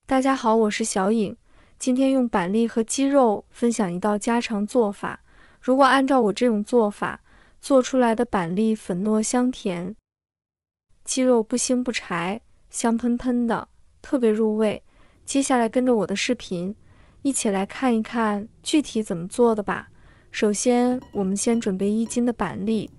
大家好，我是小颖，今天用板栗和鸡肉分享一道家常做法。如果按照我这种做法，做出来的板栗粉糯香甜，鸡肉不腥不柴，香喷喷的，特别入味。接下来跟着我的视频，一起来看一看具体怎么做的吧。首先，我们先准备1斤的板栗。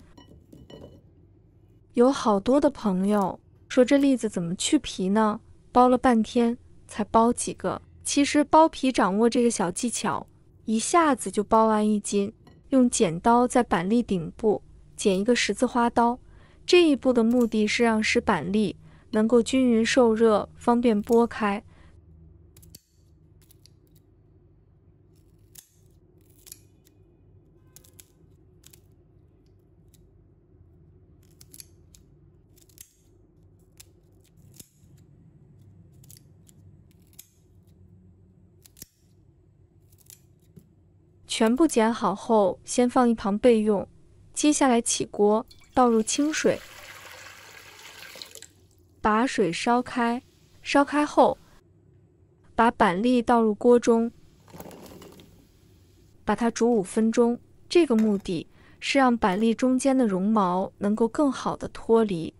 有好多的朋友说这栗子怎么去皮呢？剥了半天才剥几个。其实剥皮掌握这个小技巧，一下子就剥完1斤。用剪刀在板栗顶部剪一个十字花刀，这一步的目的是让使板栗能够均匀受热，方便剥开。全部剪好后，先放一旁备用。接下来起锅，倒入清水，把水烧开。烧开后，把板栗倒入锅中，把它煮5分钟。这个目的是让板栗中间的绒毛能够更好的脱离。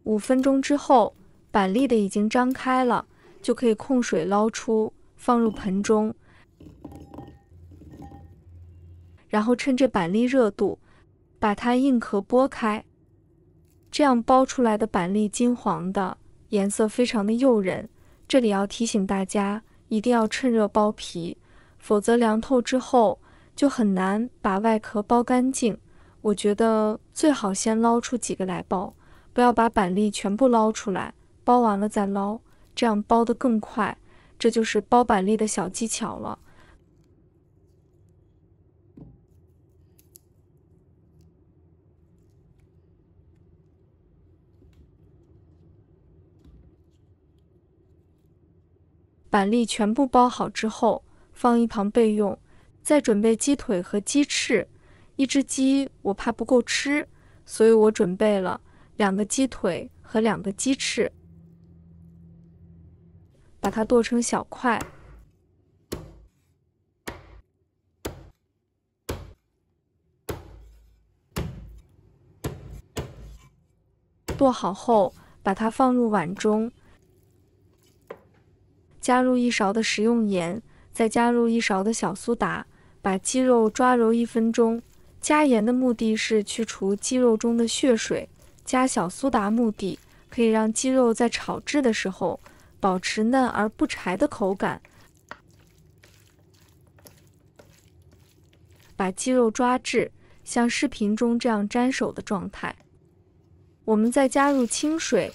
5分钟之后，板栗的已经张开了，就可以控水捞出。放入盆中，然后趁着板栗热度，把它硬壳剥开。这样剥出来的板栗金黄的，颜色非常的诱人。这里要提醒大家，一定要趁热剥皮，否则凉透之后就很难把外壳剥干净。我觉得最好先捞出几个来剥，不要把板栗全部捞出来，剥完了再捞，这样剥得更快。这就是剥板栗的小技巧了。板栗全部剥好之后，放一旁备用。再准备鸡腿和鸡翅。1只鸡我怕不够吃，所以我准备了2个鸡腿和2个鸡翅，把它剁成小块。剁好后，把它放入碗中，加入1勺的食用盐，再加入1勺的小苏打，把鸡肉抓揉1分钟。加盐的目的是去除鸡肉中的血水，加小苏打目的可以让鸡肉在炒制的时候保持嫩而不柴的口感。把鸡肉抓至像视频中这样沾手的状态。我们再加入清水，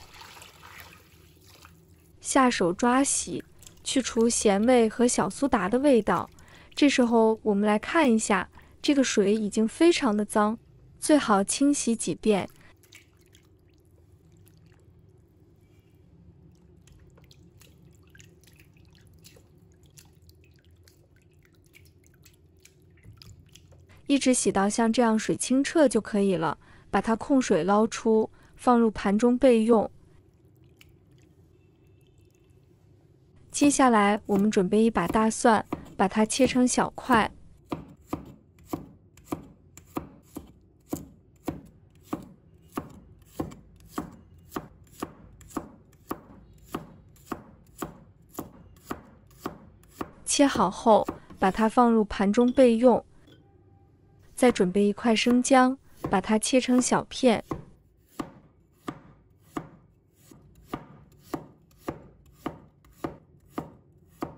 下手抓洗，去除咸味和小苏打的味道。这时候我们来看一下，这个水已经非常的脏，最好清洗几遍。一直洗到像这样水清澈就可以了，把它控水捞出，放入盘中备用。接下来我们准备1把大蒜，把它切成小块。切好后，把它放入盘中备用。再准备1块生姜，把它切成小片。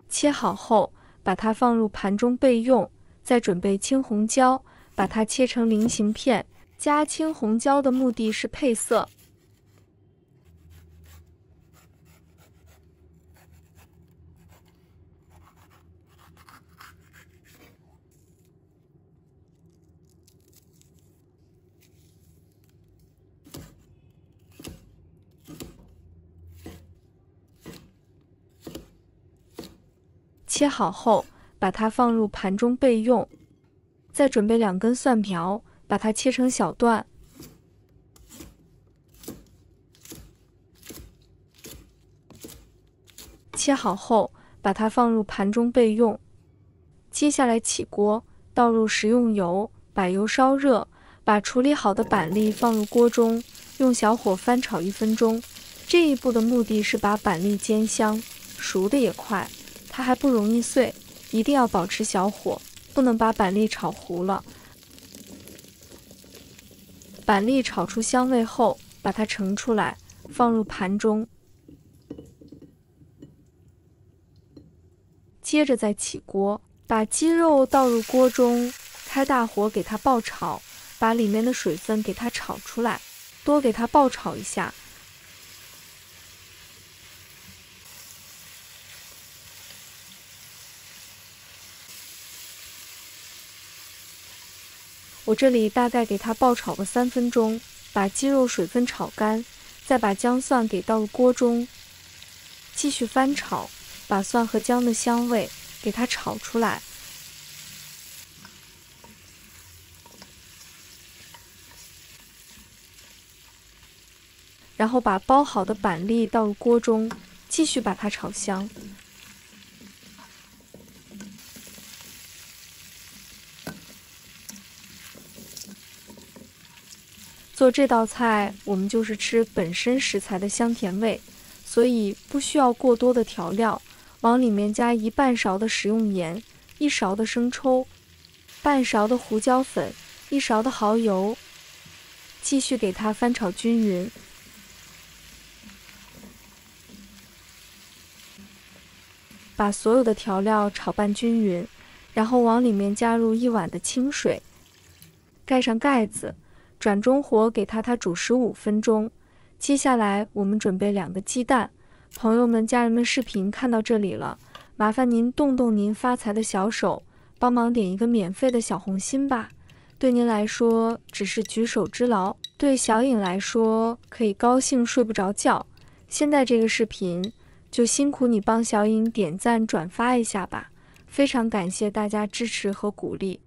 切好后，把它放入盘中备用。再准备青红椒，把它切成菱形片。加青红椒的目的是配色。切好后，把它放入盘中备用。再准备2根蒜苗，把它切成小段。切好后，把它放入盘中备用。接下来起锅，倒入食用油，把油烧热，把处理好的板栗放入锅中，用小火翻炒1分钟。这一步的目的是把板栗煎香，熟的也快，它还不容易碎，一定要保持小火，不能把板栗炒糊了。板栗炒出香味后，把它盛出来，放入盘中。接着再起锅，把鸡肉倒入锅中，开大火给它爆炒，把里面的水分给它炒出来，多给它爆炒一下。我这里大概给它爆炒个3分钟，把鸡肉水分炒干，再把姜蒜给倒入锅中，继续翻炒，把蒜和姜的香味给它炒出来。然后把包好的板栗倒入锅中，继续把它炒香。做这道菜，我们就是吃本身食材的香甜味，所以不需要过多的调料，往里面加1半勺的食用盐，1勺的生抽，半勺的胡椒粉，1勺的蚝油，继续给它翻炒均匀。把所有的调料炒拌均匀，然后往里面加入1碗的清水，盖上盖子，转中火给它煮15分钟。接下来我们准备2个鸡蛋。朋友们、家人们，视频看到这里了，麻烦您动动您发财的小手，帮忙点一个免费的小红心吧。对您来说只是举手之劳，对小颖来说可以高兴睡不着觉。现在这个视频就辛苦你帮小颖点赞转发一下吧，非常感谢大家支持和鼓励。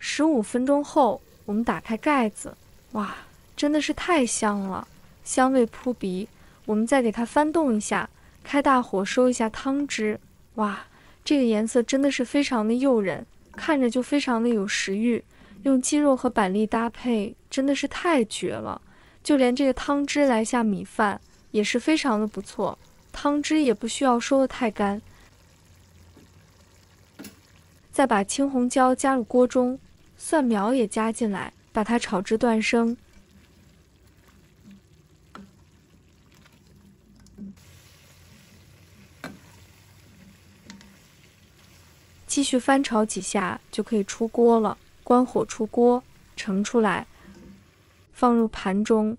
15分钟后，我们打开盖子，哇，真的是太香了，香味扑鼻。我们再给它翻动一下，开大火收一下汤汁。哇，这个颜色真的是非常的诱人，看着就非常的有食欲。用鸡肉和板栗搭配真的是太绝了，就连这个汤汁来下米饭也是非常的不错，汤汁也不需要收得太干。再把青红椒加入锅中，蒜苗也加进来，把它炒至断生。继续翻炒几下就可以出锅了，关火出锅，盛出来，放入盘中。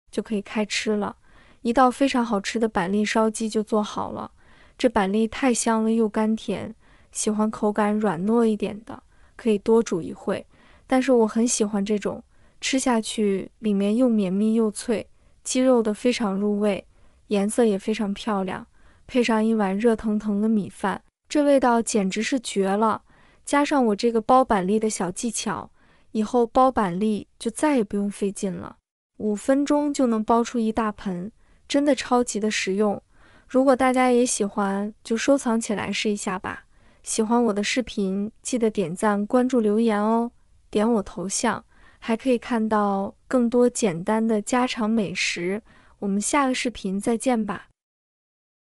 就可以开吃了，一道非常好吃的板栗烧鸡就做好了。这板栗太香了又甘甜，喜欢口感软糯一点的可以多煮一会，但是我很喜欢这种吃下去里面又绵密又脆，鸡肉的非常入味，颜色也非常漂亮，配上1碗热腾腾的米饭，这味道简直是绝了。加上我这个包板栗的小技巧，以后包板栗就再也不用费劲了，5分钟就能包出一大盆，真的超级的实用。如果大家也喜欢，就收藏起来试一下吧。喜欢我的视频，记得点赞、关注、留言哦，点我头像，还可以看到更多简单的家常美食。我们下个视频再见吧。